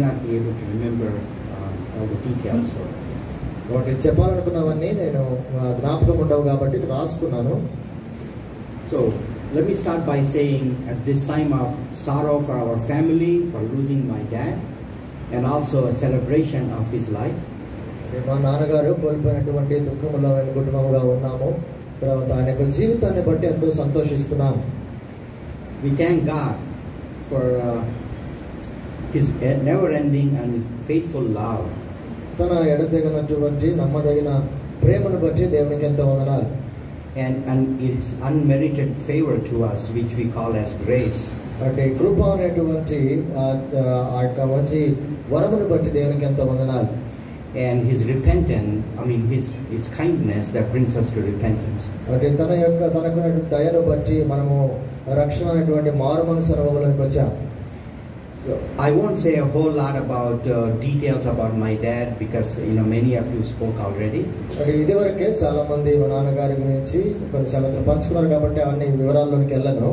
not be able to remember all the details. So. వాటి చెప్పాలనుకున్నవన్నీ నేను జ్ఞాపకం ఉండవు కాబట్టి రాసుకున్నాను. So let me start by saying, at this time of sorrow for our family for losing my dad, and also a celebration of his life. మా నాన్నగారు కోల్పోయినటువంటి దుఃఖంలో మేము కుటుంబంగా ఉన్నాము. తర్వాత ఆయన యొక్క జీవితాన్ని బట్టి ఎంతో సంతోషిస్తున్నాము. We thank God for his never-ending and faithful love. తన ఎడతెగనటువంటి నమ్మదగిన ప్రేమను బట్టి దేవునికి ఎంతో వందనాలు. And his unmerited favor to us, which we call as grace. అంటే కృప అనేటువంటి ఆ యొక్క మంచి వరమును బట్టి దేవునికి ఎంతో వందనాలు. And his repentance, his kindness that brings us to repentance. అంటే తనకు దయను బట్టి మనము రక్షణ అనేటువంటి మారు మనసు అనుభవంలోకి వచ్చాం. So I won't say a whole lot about details about my dad, because many of you spoke already. ఇదివరకే చాలా మంది మా నాన్నగారి గురించి కొన్ని సంగతులు పంచుకున్నారు కాబట్టి అన్ని వివరాల్లోకి వెళ్ళను.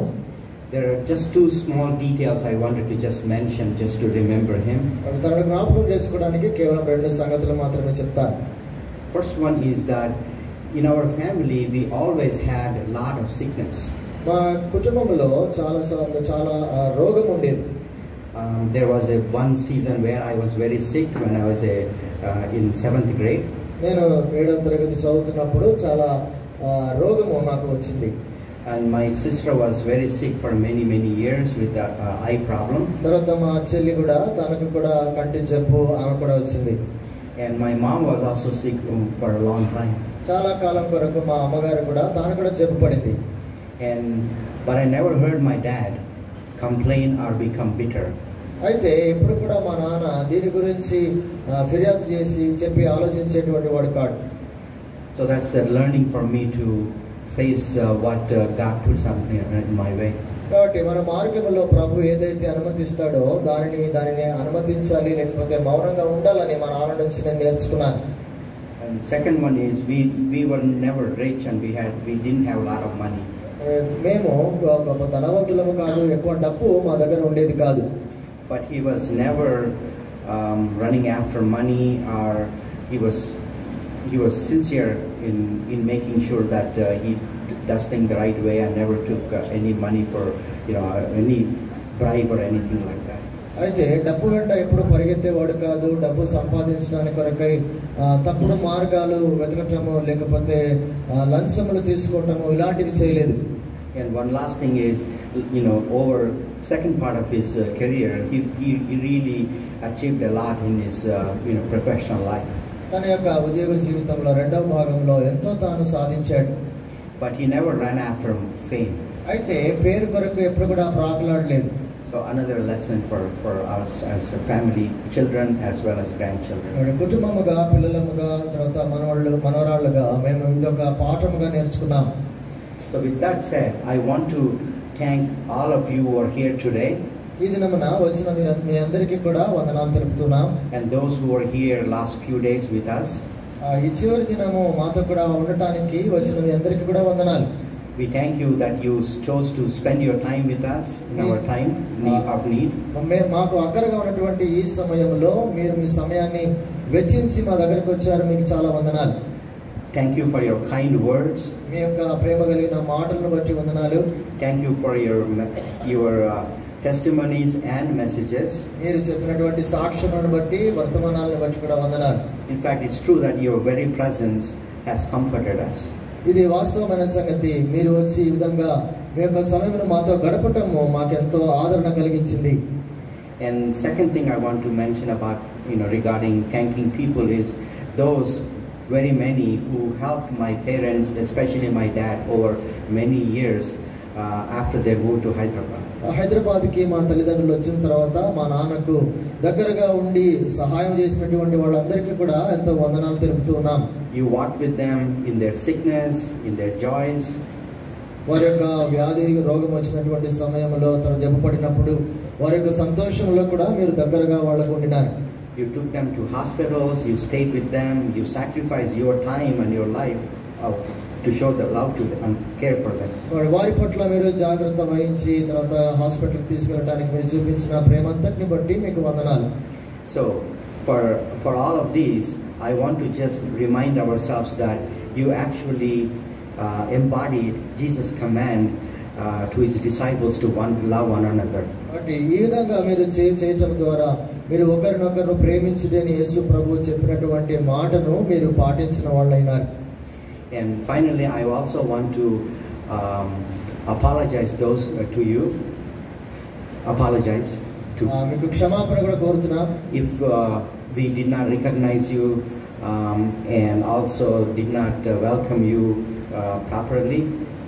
There are just two small details I wanted to just mention, just to remember him. తనను జ్ఞాపకం చేసుకోవడానికి కేవలం రెండు సంగతులు మాత్రమే చెప్తాను. First one is that in our family we always had a lot of sickness. మా కుటుంబంలో చాలా రోగం ఉండేది. There was one season where I was very sick when I was in 7th grade. నేను 7వ తరగతి చదువుతున్నప్పుడు చాలా రోగము నాకు వచ్చింది. And my sister was very sick for many years with the eye problem. తర్వాత మా చెల్లి కూడా తనకు కూడా కంటి జబ్బు ఆమె కూడా వచ్చింది. And my mom was also sick for a long time. చాలా కాలం వరకు మా అమ్మగారు కూడా తాను కూడా జబ్బు పడింది. But I never heard my dad complain or become bitter. అయితే ఎప్పుడు కూడా మా నాన్న దీని గురించి ఫిర్యాదు చేసి చెప్పి ఆలోచించేటువంటి వాడు కాదు. So that's a learning for me to face what God puts in my way. కాబట్టి మన మార్గంలో ప్రభు ఏదైతే అనుమతిస్తాడో దానిని అనుమతించాలి, లేకపోతే మౌనంగా ఉండాలని మా నాన్న నుంచి నేను నేర్చుకున్నాను. And second one is we were never rich and we didn't have a lot of money. మేము గొప్ప ధనవంతులము కాదు, ఎక్కువ డబ్బు మా దగ్గర ఉండేది కాదు. But he was never running after money, or he was sincere in making sure that he does things the right way, and never took any money for any bribe or anything like that. అయితే డబ్బు వెంట ఎప్పుడు పరిగెత్తేవాడు కాదు. డబ్బు సంపాదించడానికి కొరకై తప్పుడు మార్గాలు వెతకటము, లేకపోతే లంచములు తీసుకోవటము ఇలాంటివి చేయలేదు. And one last thing is, over second part of his career, he really achieved a lot in his professional life. తన యొక్క ఉద్యోగ జీవితంలో రెండవ భాగంలో ఎంతో తాను సాధించాడు. But he never ran after fame. అయితే పేరు కొరకు ఎప్పుడు కూడా ప్రాకులాడలేదు. So another lesson for us as a family, children as well as grandchildren. కుటుంబముగా, పిల్లలముగా, తర్వాత మనవరాళ్ళుగా మేము ఇదొక పాఠముగా నేర్చుకున్నాం. So with that said, I want to thank all of you who are here today. ఈ దినమున వచ్చిన మీ అందరికీ కూడా వందనాలు తెలుపుతున్నాం. And those who are here last few days with us. ఈ చివరి దినము మాతో కూడా ఉండటానికి వచ్చిన మీ అందరికీ కూడా వందనాలు. We thank you that you chose to spend your time with us in our time of need. మాకు అక్కరగా ఉన్నటువంటి ఈ సమయంలో మీరు మీ సమయాన్ని వెచ్చించి మా దగ్గరకు వచ్చారు. మీకు చాలా వందనాలు. Thank you for your kind words. మీ యొక్క ప్రేమ కలిగిన మాటలను బట్టి వందనాలు. Thank you for your testimonies and messages. మీరు చెప్పినటువంటి సాక్ష్యాలను బట్టి, వర్తమానాలను బట్టి కూడా వందనాలు. In fact, it's true that your very presence has comforted us. ఇది వాస్తవమైన సంగతి. మీరు వచ్చి ఈ విధంగా మీ యొక్క సమయమును మాతో గడపటము మాకెంతో ఆదరణ కలిగించింది. And second thing I want to mention about regarding thanking people is those very many who helped my parents, especially my dad, over many years after they moved to Hyderabad. హైదరాబాద్కి మా తల్లిదండ్రులు వచ్చిన తర్వాత మా నాన్నకు దగ్గరగా ఉండి సహాయం చేసినటువంటి వాళ్ళందరికీ కూడా ఎంతో వందనాలు తెలుపుతూ ఉన్నాం. You walked with them in their sickness, in their joys. వారి యొక్క వ్యాధి రోగం వచ్చినటువంటి సమయంలో తను జబ్బుపడినప్పుడు వారి యొక్క సంతోషంలో కూడా మీరు దగ్గరగా వాళ్ళకు ఉండినారు. You took them to hospitals, you stayed with them, you sacrificed your time and your life to show the love to them and care for them. వారి పట్ల మీరు జాగ్రత్త వహించి తర్వాత హాస్పిటల్కి తీసుకెళ్ళడానికి మీరు చూపించిన ప్రేమ అంతటిని బట్టి మీకు వందనాలు. So for all of these, I want to just remind ourselves that you actually embodied Jesus' command to his disciples to love one another. కాబట్టి ఈ విధంగా మీరు చేయటం ద్వారా మీరు ఒకరినొకరు ప్రేమించుడని యేసు ప్రభువు చెప్పినటువంటి మాటను మీరు పాటించిన వాళ్ళైనారు. And finally, I also want to apologize to you. Apologize to మీకు క్షమాపణ కూడా కోరుతున్నా. If we did not recognize you and also did not welcome you properly.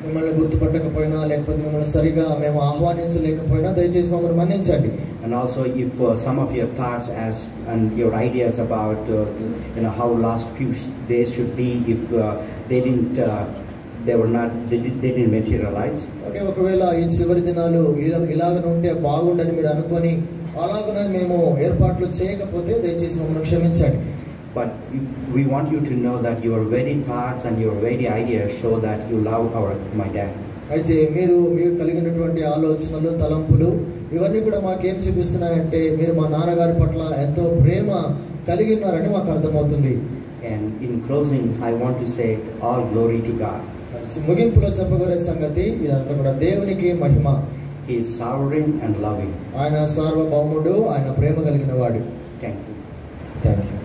మిమ్మల్ని గుర్తుపట్టకపోయినా లేకపోతే మిమ్మల్ని సరిగా మేము ఆహ్వానించలేకపోయినా దయచేసి మమ్మల్ని మన్నించండి. And also if some of your thoughts and your ideas about how last few days should be, if they didn't materialize. అంటే ఒకవేళ ఈ చివరి దినాలు ఇలాగనే ఉంటే బాగుండని మీరు అనుకొని అలాగనే మేము ఏర్పాట్లు చేయకపోతే దయచేసి మమ్మల్ని క్షమించండి. But we want you to know that your very thoughts and your very ideas show that you love my dad. అయితే మీరు కలిగినటువంటి ఆలోచనలు తలంపులు ఇవన్నీ కూడా మాకేం చూపిస్తున్నాయంటే మీరు మా నాన్నగారి పట్ల ఎంతో ప్రేమ కలిగి ఉన్నారని మాకు అర్థమవుతుంది. And in closing, I want to say all glory to God. ముగింపులో చెప్పగోరే సంగతి ఇదంతా కూడా దేవునికి మహిమ. He is sovereign and loving. ఆయన సార్వభౌముడు, ఆయన ప్రేమ కలిగిన వాడు. Thank you. Thank you.